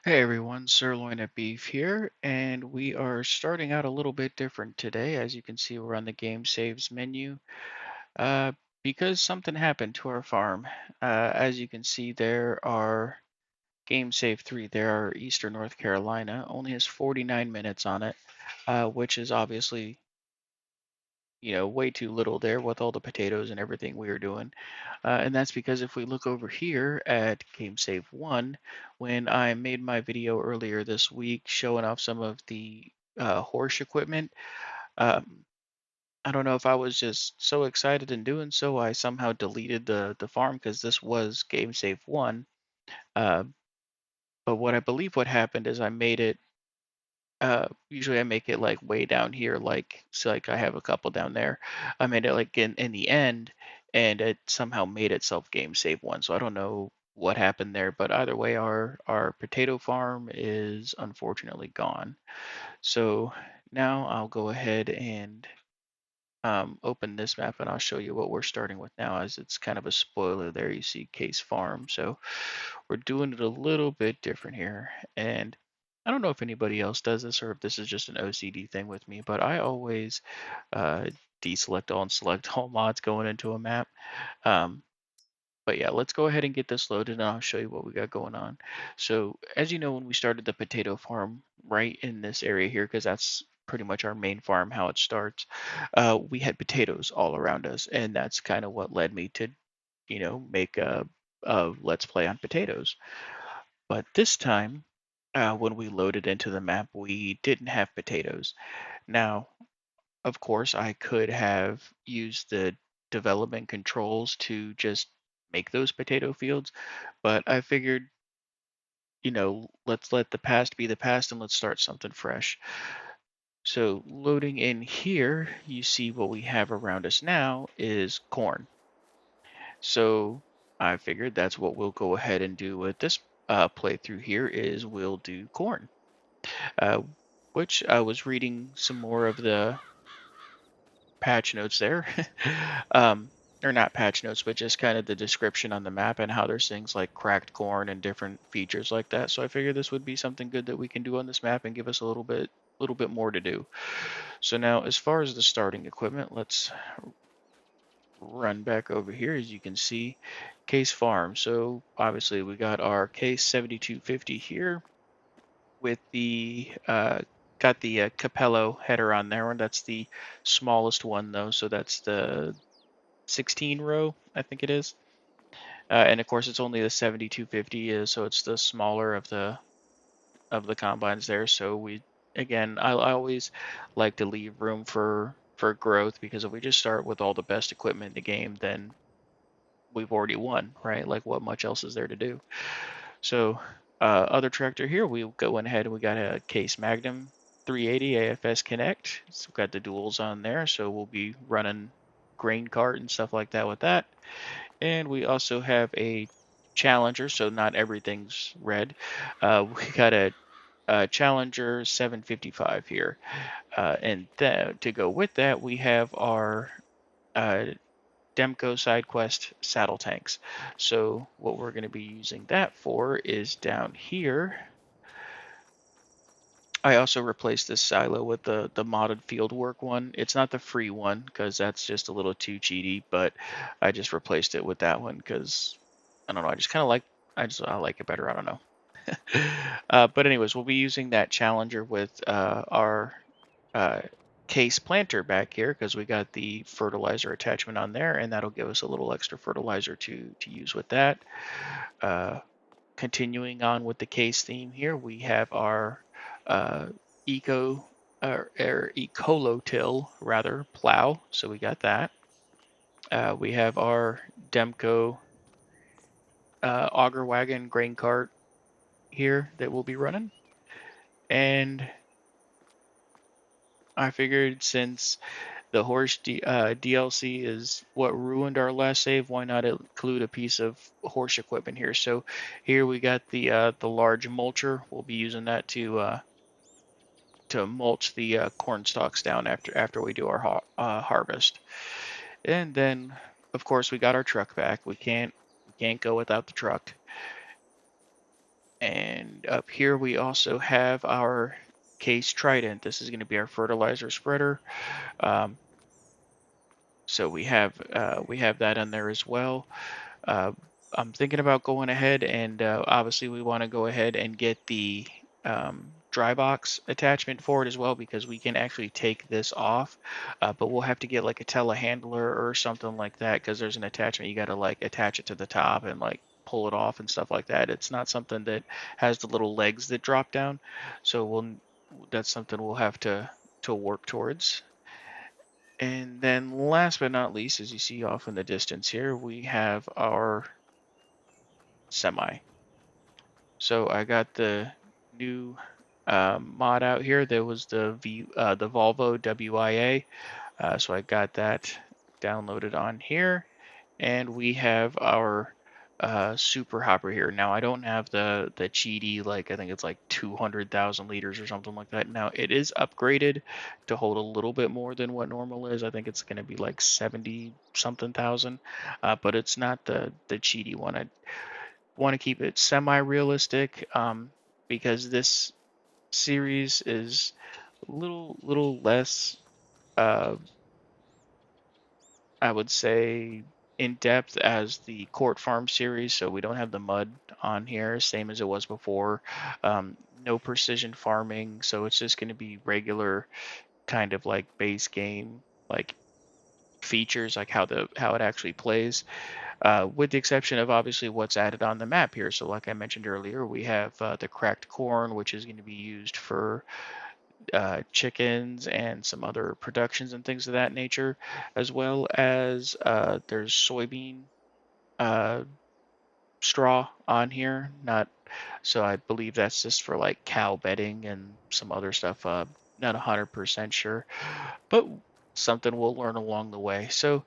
Hey everyone, Sirloin at Beef here, and we are starting out a little bit different today. As you can see, we're on the game saves menu uh, because something happened to our farm. As you can see, there are game save 3. There are Eastern North Carolina, only has 49 minutes on it, which is obviously way too little there with all the potatoes and everything we were doing. And that's because if we look over here at Game Save 1, when I made my video earlier this week showing off some of the horse equipment, um, I don't know if I was just so excited in doing so, I somehow deleted the farm because this was Game Save 1. Uh, but what I believe what happened is I made it usually I make it like way down here, like so like I have a couple down there. I made it like in the end, and it somehow made itself game save 1. So I don't know what happened there, but either way, our potato farm is unfortunately gone. So now I'll go ahead and open this map and I'll show you what we're starting with now, as it's kind of a spoiler there. You see Case Farm. So we're doing it a little bit different here. And I don't know if anybody else does this or if this is just an OCD thing with me, but I always uh, deselect all and select all mods going into a map. Um, but yeah, let's go ahead and get this loaded and I'll show you what we got going on. So as you know, when we started the potato farm right in this area here, because that's pretty much our main farm, how it starts, we had potatoes all around us. And that's kind of what led me to, make a let's play on potatoes. But this time, when we loaded into the map, we didn't have potatoes. Now, of course, I could have used the development controls to just make those potato fields, but I figured, let's let the past be the past and let's start something fresh. So loading in here, you see what we have around us now is corn. So I figured that's what we'll go ahead and do with this playthrough here is we'll do corn. uh, which I was reading some more of the patch notes there. um, or not patch notes, but just kind of the description on the map and how there's things like cracked corn and different features like that. So I figured this would be something good that we can do on this map and give us a little bit more to do. So now, as far as the starting equipment, let's run back over here. As you can see, Case Farm. So obviously we got our Case 7250 here with the got the Capello header on there, and that's the smallest one though. So that's the 16 row, I think it is. And of course, it's only the 7250 is, so it's the smaller of the combines there. So we again, I always like to leave room for growth because if we just start with all the best equipment in the game, then we've already won, right? Like what much else is there to do? So other tractor here, we go ahead and we got a Case Magnum 380 AFS Connect. So we've got the duals on there, so we'll be running grain cart and stuff like that with that. And we also have a Challenger, so not everything's red. We got a Challenger 755 here, and to go with that, we have our uh, Demco SideQuest saddle tanks. So what we're going to be using that for is down here. I also replaced this silo with the modded fieldwork one. It's not the free one because that's just a little too cheaty, but I just replaced it with that one because I don't know. I just kind of like I like it better. I don't know. But anyways, we'll be using that Challenger with our uh, case planter back here because we got the fertilizer attachment on there, and that'll give us a little extra fertilizer to use with that. Uh, Continuing on with the case theme here, we have our uh, eco or ecolotil rather plow. So we got that. We have our Demco auger wagon grain cart here that we'll be running, and I figured since the DLC is what ruined our last save, why not include a piece of horse equipment here? So here we got the large mulcher. We'll be using that to mulch the corn stalks down after we do our harvest. And then, of course, we got our truck back. We can't go without the truck. And And up here we also have our case trident. This is going to be our fertilizer spreader. Um, so we have that in there as well. Uh, I'm thinking about going ahead and obviously we want to go ahead and get the dry box attachment for it as well, because we can actually take this off, but we'll have to get like a telehandler or something like that, because there's an attachment you got to like attach it to the top and like pull it off and stuff like that. It's not something that has the little legs that drop down, so that's something we'll have to work towards. And then last but not least, as you see off in the distance here, we have our semi. So I got the new mod out here. There was the Volvo WIA. So I got that downloaded on here, and we have our super hopper here. Now I don't have the cheaty, like I think it's like 200,000 liters or something like that. Now it is upgraded to hold a little bit more than what normal is. I think it's going to be like 70 something thousand, but it's not the cheaty one. I want to keep it semi-realistic, because this series is a little less, uh, I would say, in depth as the Court Farm series. So we don't have the mud on here, same as it was before. No precision farming, so it's just going to be regular kind of like base game like features, like how it actually plays, with the exception of obviously what's added on the map here. So like I mentioned earlier, we have the cracked corn, which is going to be used for chickens and some other productions and things of that nature, as well as there's soybean uh, straw on here. Not so I believe that's just for like cow bedding and some other stuff. Not 100% sure, but something we'll learn along the way. So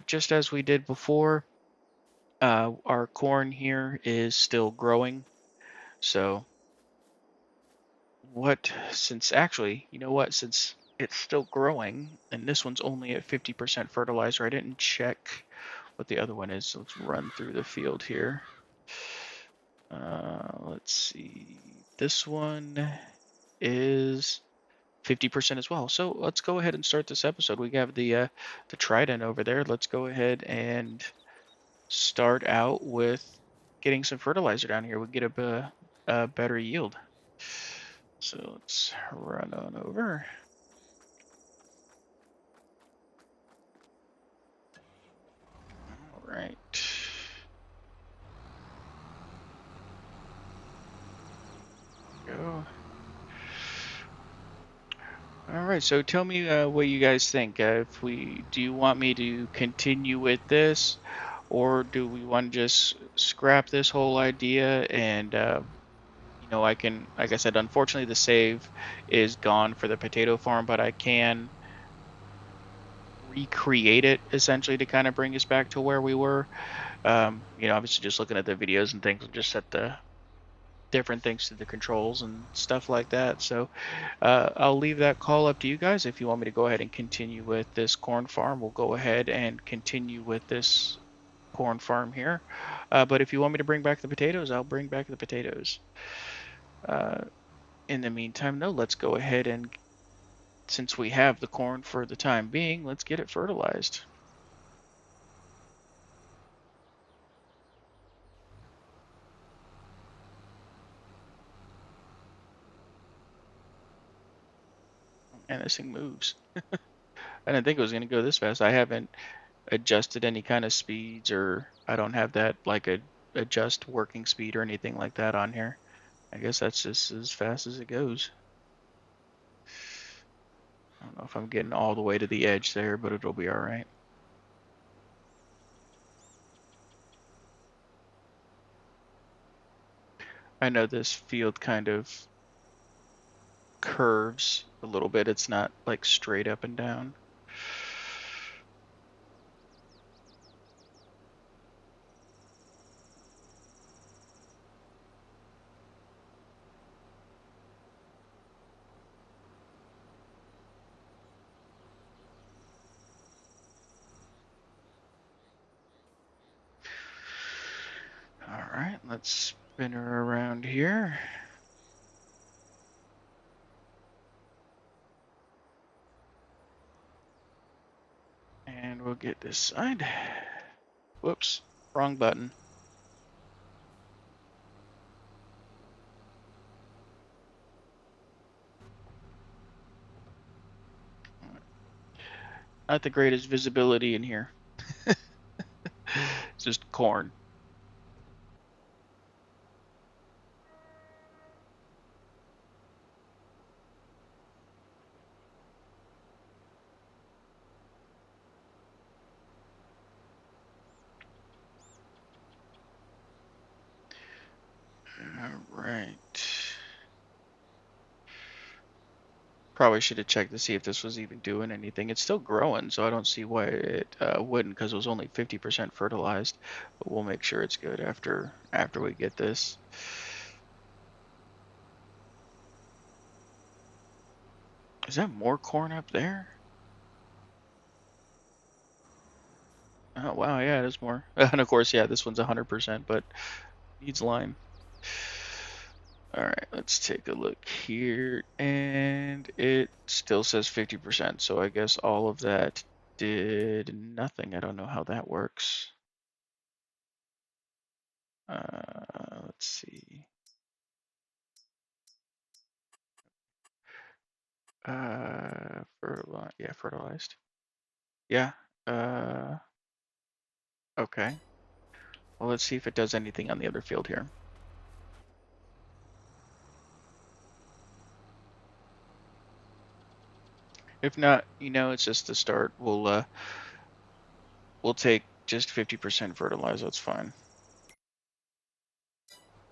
just as we did before, our corn here is still growing. So since actually, you know what, since it's still growing and this one's only at 50% fertilizer, I didn't check what the other one is. So let's run through the field here. Let's see. This one is 50% as well. So let's go ahead and start this episode. We have the trident over there. Let's go ahead and start out with getting some fertilizer down here. We get a better yield. So let's run on over. All right. Go. All right. So tell me what you guys think. If we do you want me to continue with this, or do we want to just scrap this whole idea and I can, like I said, unfortunately the save is gone for the potato farm, but I can recreate it essentially to kind of bring us back to where we were. Obviously just looking at the videos and things, just set the different things to the controls and stuff like that. So I'll leave that call up to you guys. If you want me to go ahead and continue with this corn farm, we'll go ahead and continue with this corn farm here. But if you want me to bring back the potatoes, I'll bring back the potatoes. Uh, in the meantime, though, let's go ahead and, since we have the corn for the time being, let's get it fertilized. And this thing moves. I didn't think it was going to go this fast. I haven't adjusted any kind of speeds, or I don't have that like a adjust working speed or anything like that on here. I guess that's just as fast as it goes. I don't know if I'm getting all the way to the edge there, but it'll be all right. I know this field kind of curves a little bit. It's not like straight up and down. All right, let's Spin her around here. And we'll get this side. Whoops, wrong button. Not the greatest visibility in here. It's just corn. All right. Probably should have checked to see if this was even doing anything. It's still growing, so I don't see why it wouldn't, because it was only 50% fertilized. But we'll make sure it's good after we get this. Is that more corn up there? Oh wow, yeah, it is more. And of course, yeah, this one's 100%, but needs lime. All right, let's take a look here, and it still says 50%. So I guess all of that did nothing. I don't know how that works. Let's see. Yeah, fertilized. Yeah. Uh, okay. Well, let's see if it does anything on the other field here. If not, it's just the start. We'll take just 50% fertilizer. That's fine.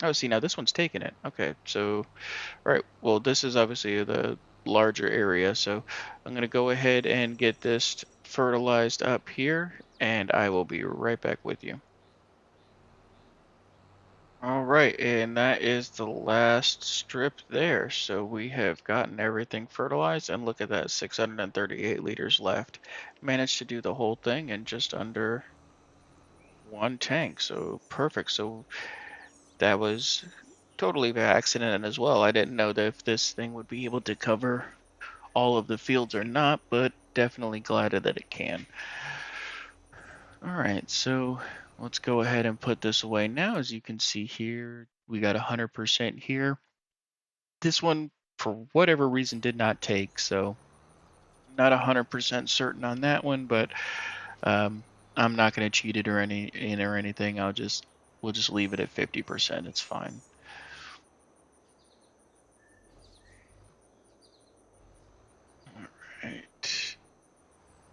Oh, see, now this one's taking it. Okay, so, all right. Well, this is obviously the larger area, so I'm gonna go ahead and get this fertilized up here, and I will be right back with you. All right, and that is the last strip there. So we have gotten everything fertilized, and look at that, 638 liters left. Managed to do the whole thing in just under one tank, so perfect. So that was totally by accident as well. I didn't know that if this thing would be able to cover all of the fields or not, but definitely glad that it can. All right, so let's go ahead and put this away now. As you can see here, we got 100% here. This one, for whatever reason, did not take, so not 100% certain on that one, but um, I'm not going to cheat it or anything. We'll just leave it at 50%. It's fine. All right.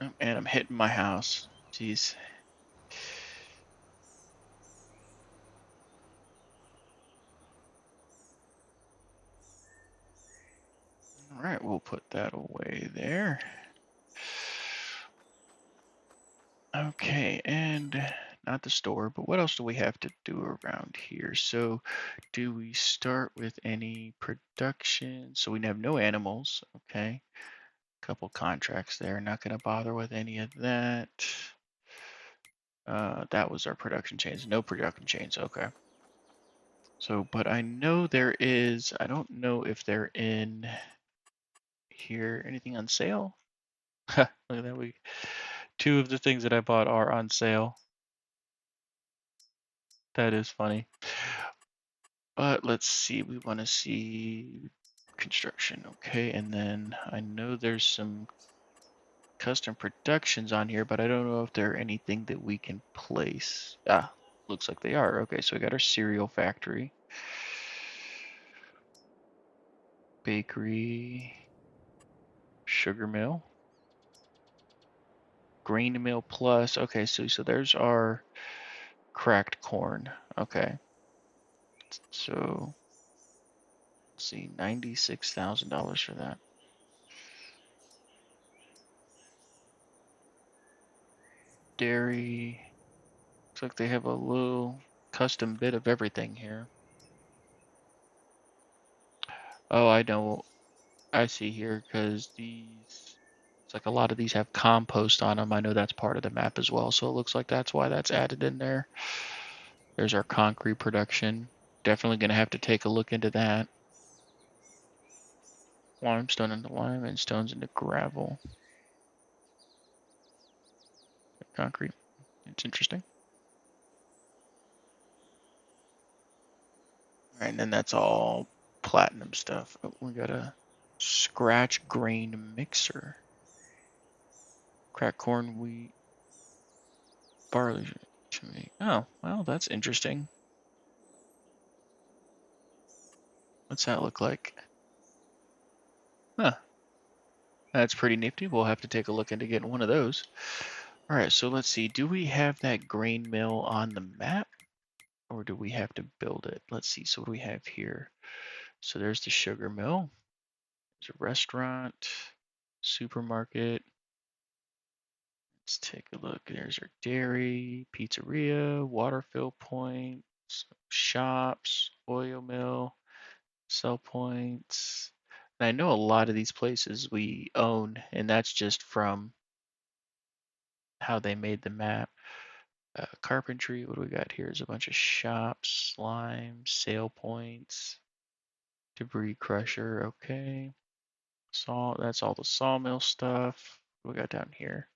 Oh, and I'm hitting my house. Jeez. All right, we'll put that away there. Okay, and not the store, but what else do we have to do around here? So, do we start with any production? So we have no animals. Okay, couple contracts there. Not going to bother with any of that. That was our production chains. No production chains. Okay. So, but I know there is. I don't know if they're in here. Anything on sale? Look at that. Two of the things that I bought are on sale. That is funny. But let's see. We want to see construction. Okay, and then I know there's some custom productions on here, but I don't know if there are anything that we can place. Ah, looks like they are. Okay, so we got our cereal factory, bakery, sugar mill, grain mill plus. Okay, so there's our cracked corn. Okay, so let's see, $96,000 for that. Dairy. Looks like they have a little custom bit of everything here. Oh, I know. I see here because it's like a lot of these have compost on them. I know that's part of the map as well. So it looks like that's why that's added in there. There's our concrete production. definitely going to have to take a look into that. Limestone into lime and stones into gravel. Concrete. It's interesting. All right, and then that's all platinum stuff. Oh, we got a scratch grain mixer. Cracked corn, wheat, barley to make. Oh, well, that's interesting. What's that look like? Huh, that's pretty nifty. We'll have to take a look into getting one of those. All right, so let's see. Do we have that grain mill on the map, or do we have to build it? Let's see. So what do we have here? So there's the sugar mill. There's a restaurant, supermarket. Let's take a look. There's our dairy, pizzeria, water fill points, shops, oil mill, sell points. And I know a lot of these places we own, and that's just from how they made the map. Carpentry, what do we got here? Is a bunch of shops, slime, sale points, debris crusher. Okay. Saw, that's all the sawmill stuff. What we got down here?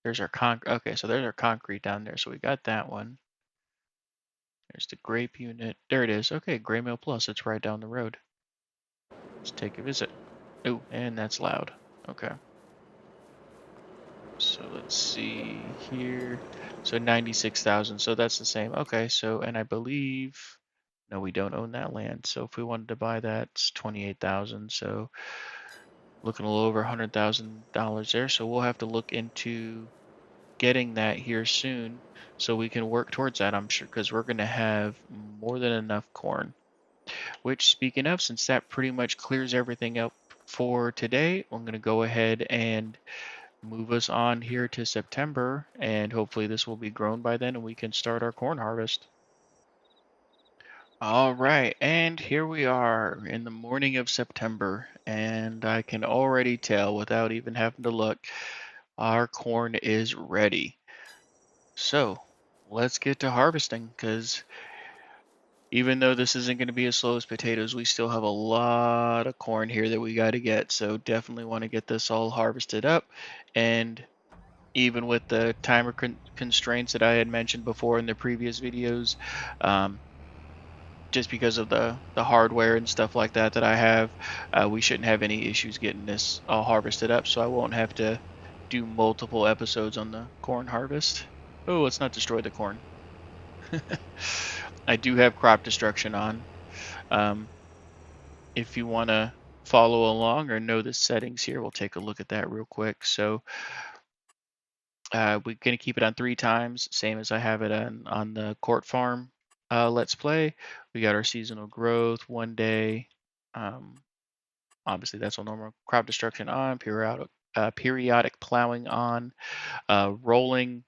There's our okay, so there's our concrete down there. So we got that one. There's the grape unit. There it is. Okay, Gray Mill Plus. It's right down the road. Let's take a visit. Oh, and that's loud. Okay. So let's see here. So 96,000. So that's the same. Okay, so, and I believe, no, we don't own that land. So if we wanted to buy that, it's 28,000. So looking a little over $100,000 there. So we'll have to look into getting that here soon so we can work towards that, I'm sure, because we're going to have more than enough corn. Which, speaking of, since that pretty much clears everything up for today, I'm going to go ahead and move us on here to September, and hopefully this will be grown by then and we can start our corn harvest. All right, and here we are in the morning of September, and I can already tell without even having to look, our corn is ready. So let's get to harvesting, because even though this isn't going to be as slow as potatoes, we still have a lot of corn here that we got to get. So definitely want to get this all harvested up. And even with the timer constraints that I had mentioned before in the previous videos, um, just because of the hardware and stuff like that that I have, we shouldn't have any issues getting this all harvested up. So I won't have to do multiple episodes on the corn harvest. Oh, let's not destroy the corn. I do have crop destruction on. Um, if you want to follow along or know the settings here, we'll take a look at that real quick. So we're going to keep it on 3 times, same as I have it on the Court Farm Let's Play. We got our seasonal growth, 1 day. Um, obviously, that's all normal. Crop destruction on, periodic plowing on, rolling.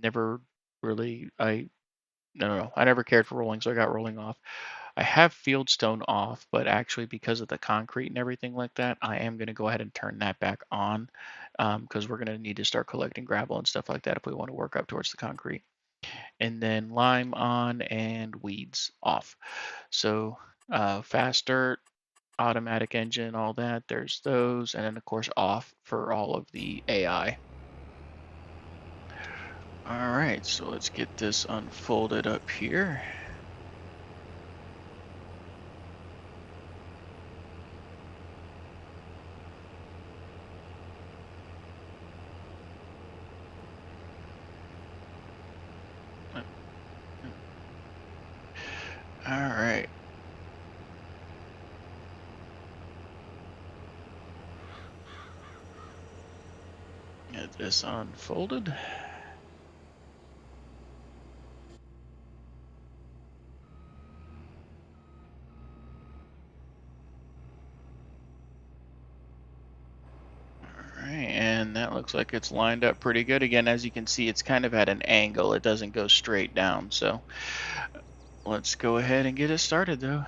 Never really, no, I never cared for rolling, so I got rolling off. I have Fieldstone off, but actually because of the concrete and everything like that, I am going to go ahead and turn that back on because we're going to need to start collecting gravel and stuff like that if we want to work up towards the concrete. And then lime on and weeds off. So fast dirt, automatic engine, all that, there's those. And then of course off for all of the AI. All right, so let's get this unfolded up here. All right. Get this unfolded. Alright, and that looks like it's lined up pretty good. Again, as you can see, it's kind of at an angle. It doesn't go straight down. So let's go ahead and get it started, though.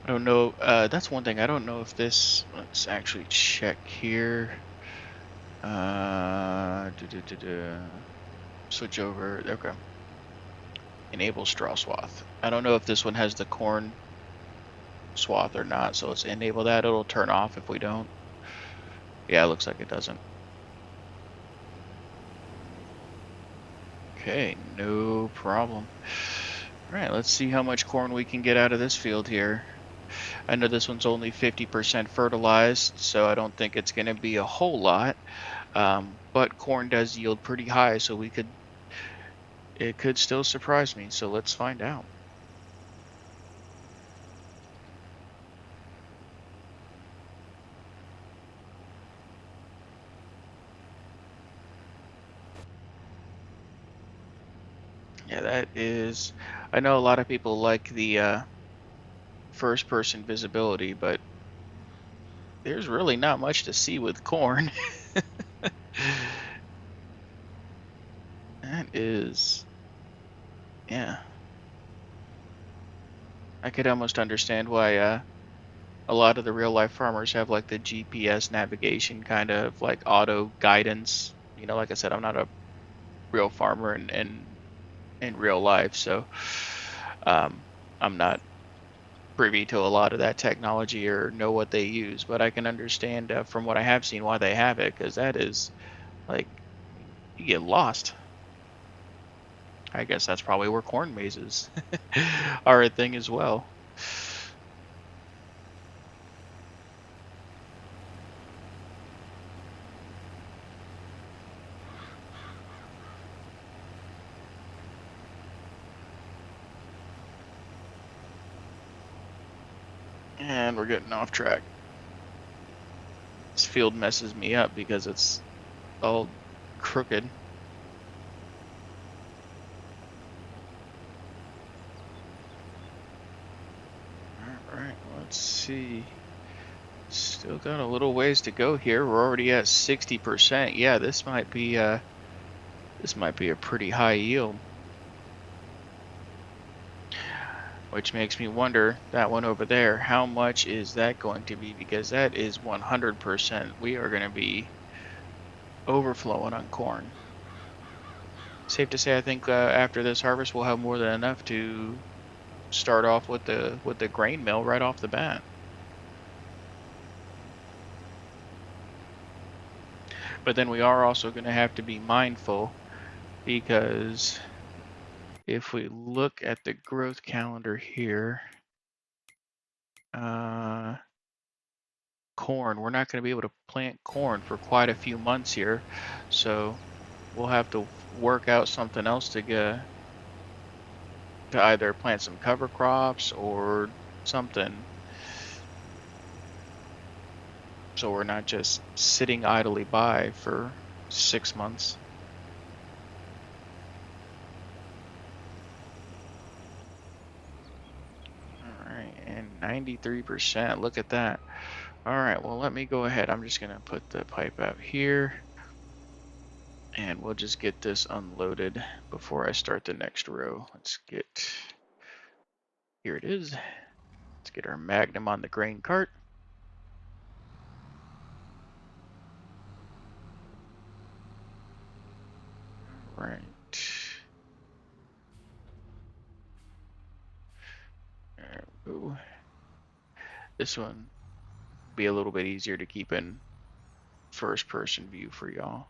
I don't know. That's one thing. I don't know if this. Let's actually check here. Switch over. Okay. Enable straw swath. I don't know if this one has the corn swath or not, so let's enable that. It'll turn off if we don't. Yeah, it looks like it doesn't. Okay, no problem. All right, let's see how much corn we can get out of this field here. I know this one's only 50% fertilized, so I don't think it's going to be a whole lot. But corn does yield pretty high, so it could still surprise me. So let's find out. Yeah, that is. I know a lot of people like the first person visibility, but there's really not much to see with corn. That is, yeah. I could almost understand why a lot of the real life farmers have like the GPS navigation kind of like auto guidance. Like I said, I'm not a real farmer in real life, so um, I'm not privy to a lot of that technology or know what they use, but I can understand from what I have seen why they have it, because that is like you get lost. I guess that's probably where corn mazes are a thing as well. And we're getting off track. This field messes me up because it's all crooked. All right, let's see. Still got a little ways to go here. We're already at 60%. Yeah, this might be a pretty high yield. Which makes me wonder, that one over there, how much is that going to be? Because that is 100%. We are going to be overflowing on corn. Safe to say, I think after this harvest, we'll have more than enough to start off with the grain mill right off the bat. But then we are also going to have to be mindful, because if we look at the growth calendar here, corn, we're not going to be able to plant corn for quite a few months here. So we'll have to work out something else to either plant some cover crops or something, so we're not just sitting idly by for 6 months. All right, and 93%. Look at that. All right, well, let me go ahead. I'm just going to put the pipe out here, and we'll just get this unloaded before I start the next row. Here it is. Let's get our Magnum on the grain cart. All right. There we go. This one will be a little bit easier to keep in first person view for y'all.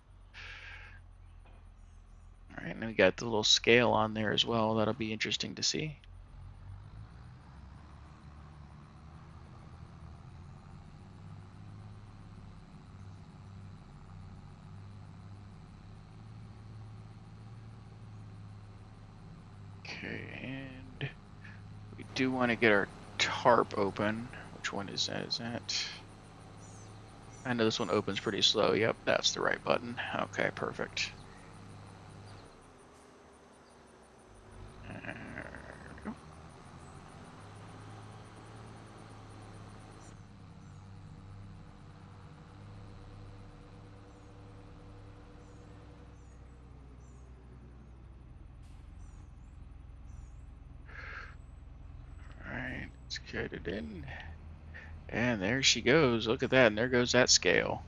All right, and we got the little scale on there as well. That'll be interesting to see. Okay, and we do want to get our tarp open. Which one is that? Is that? I know this one opens pretty slow. Yep, that's the right button. Okay, perfect. There we go. All right, let's get it in. And there she goes. Look at that, and there goes that scale.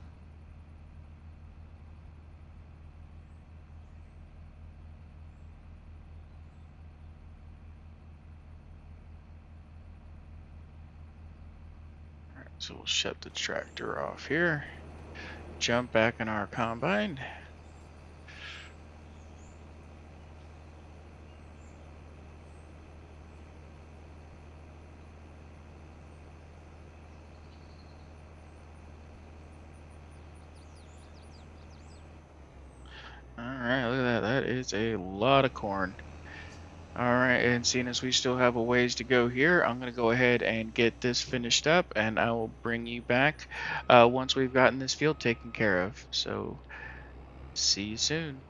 So we'll shut the tractor off here. Jump back in our combine. All right, look at that. That is a lot of corn. All right, and seeing as we still have a ways to go here, I'm going to go ahead and get this finished up, and I will bring you back once we've gotten this field taken care of. So, see you soon.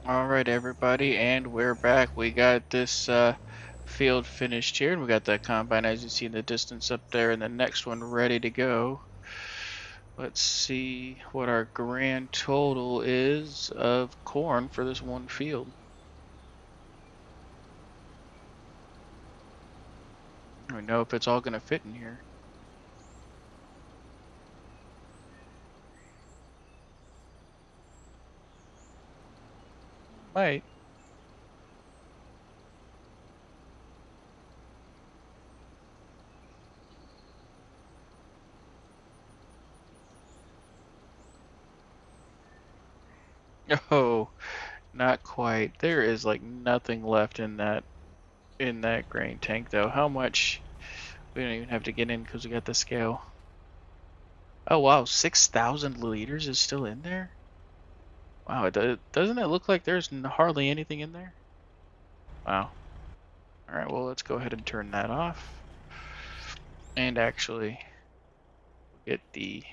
All right, everybody, and we're back. We got this field finished here, and we got that combine, as you see in the distance up there, and the next one ready to go. Let's see what our grand total is of corn for this one field. I don't know if it's all going to fit in here. Might. Oh, not quite. There is like nothing left in that grain tank though. How much? We don't even have to get in because we got the scale. Oh wow, 6,000 liters is still in there? Wow, doesn't it look like there's hardly anything in there? Wow. All right, well let's go ahead and turn that off. And actually get the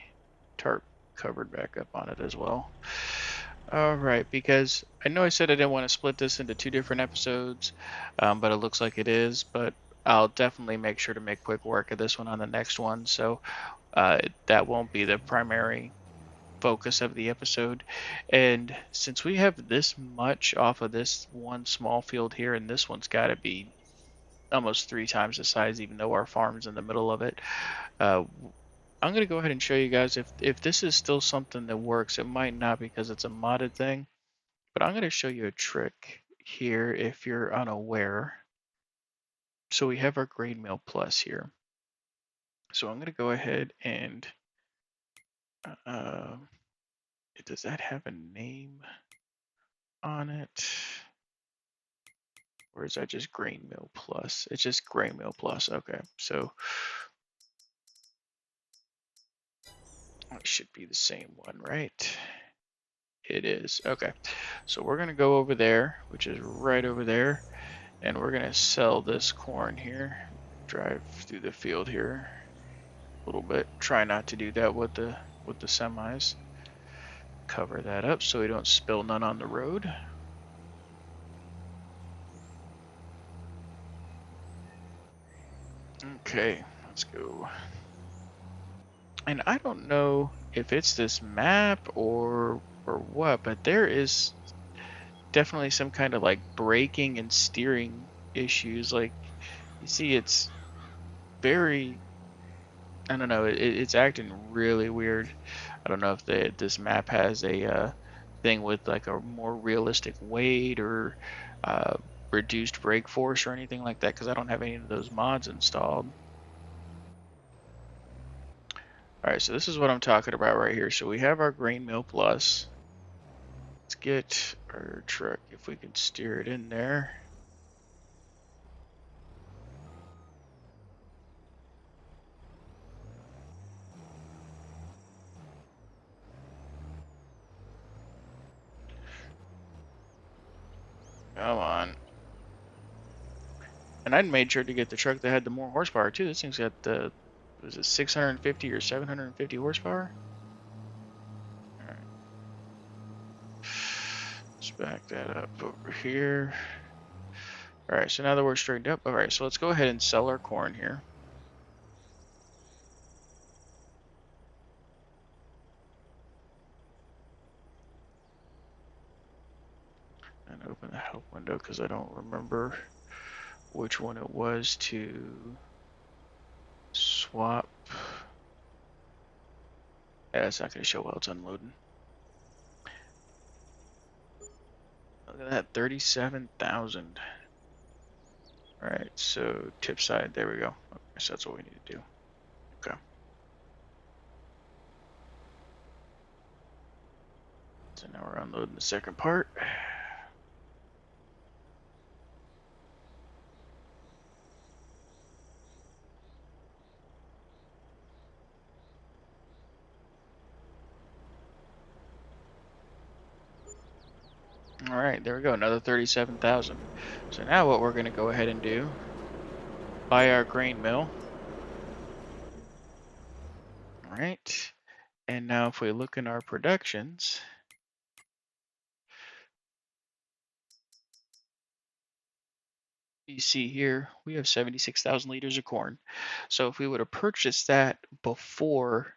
tarp covered back up on it as well. All right, because I know I said I didn't want to split this into two different episodes, but it looks like it is. But I'll definitely make sure to make quick work of this one on the next one, so that won't be the primary focus of the episode. And since we have this much off of this one small field here, and this one's got to be almost 3 times the size, even though our farm's in the middle of it, uh, I'm going to go ahead and show you guys if this is still something that works. It might not because it's a modded thing, but I'm going to show you a trick here if you're unaware. So we have our grain mill plus here. So I'm going to go ahead and uh, does that have a name on it? Or is that just grain mill plus? It's just grain mill plus. Okay, so it should be the same one, right? It is. Okay, so we're going to go over there, which is right over there. And we're gonna sell this corn here. Drive through the field here a little bit. Try not to do that with the semis. Cover that up so we don't spill none on the road. Okay, let's go. And I don't know if it's this map or what, but there is definitely some kind of like braking and steering issues. Like you see, it's very, I don't know, it's acting really weird. I don't know if this map has a thing with like a more realistic weight or uh, reduced brake force or anything like that because I don't have any of those mods installed. All right, so this is what I'm talking about right here. So we have our grain mill plus. Let's get our truck if we can steer it in there. Come on. And I made sure to get the truck that had the more horsepower too. This thing's got the, was it 650 or 750 horsepower? All right. Let's back that up over here. All right, so now that we're straightened up, all right, so let's go ahead and sell our corn here. And open the help window because I don't remember which one it was to swap. Yeah, it's not going to show while it's unloading. Look at that, 37,000. All right, so tip side, there we go. Okay, so that's what we need to do. Okay. So now we're unloading the second part. All right, there we go, another 37,000. So now what we're going to go ahead and do, buy our grain mill. All right, and now if we look in our productions, you see here we have 76,000 liters of corn. So if we would have purchased that before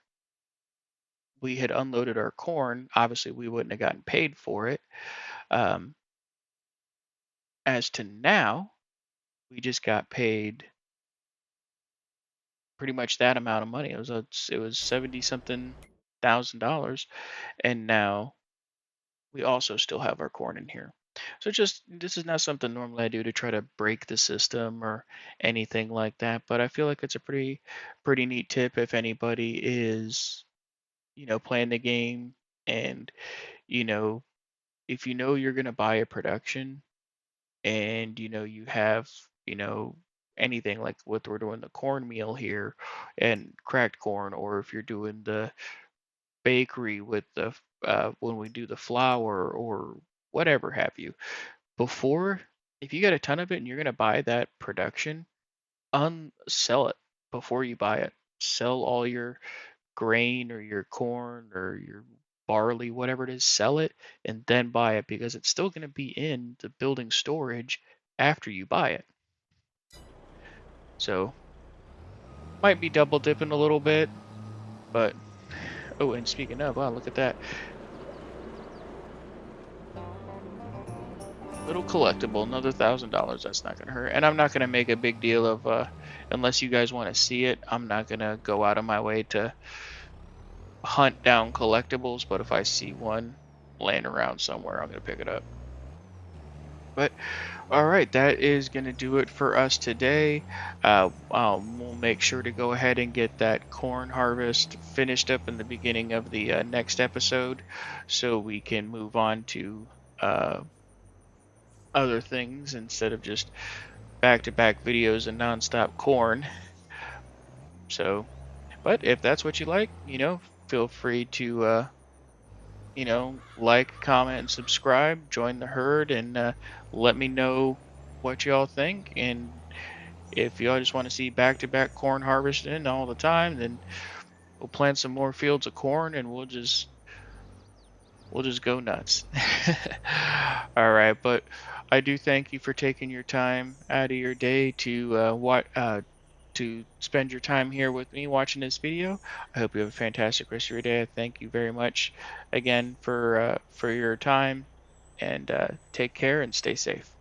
we had unloaded our corn, obviously we wouldn't have gotten paid for it. Um, as to now, we just got paid pretty much that amount of money. It was 70 something thousand dollars, and now we also still have our corn in here. So just this is not something normally I do to try to break the system or anything like that, but I feel like it's a pretty neat tip if anybody is, playing the game and, you know, if you know you're going to buy a production and you have, you know, anything like what we're doing the cornmeal here and cracked corn, or if you're doing the bakery with the when we do the flour or whatever have you. Before, if you get a ton of it and you're going to buy that production, unsell it before you buy it. Sell all your grain or your corn or your barley, whatever it is, sell it and then buy it, because it's still going to be in the building storage after you buy it. So might be double dipping a little bit, but oh, and speaking of, wow, look at that. Little collectible, another $1,000. That's not gonna hurt, and I'm not gonna make a big deal of unless you guys want to see it. I'm not gonna go out of my way to hunt down collectibles, but if I see one laying around somewhere, I'm gonna pick it up. But all right, that is gonna do it for us today. We'll make sure to go ahead and get that corn harvest finished up in the beginning of the next episode, so we can move on to other things instead of just back-to-back videos and nonstop corn. So, but if that's what you like, feel free to, like, comment, and subscribe, join the herd, and let me know what y'all think. And if y'all just want to see back-to-back corn harvesting all the time, then we'll plant some more fields of corn and we'll just go nuts. All right, but I do thank you for taking your time out of your day to spend your time here with me watching this video. I hope you have a fantastic rest of your day. I thank you very much again for your time, and take care and stay safe.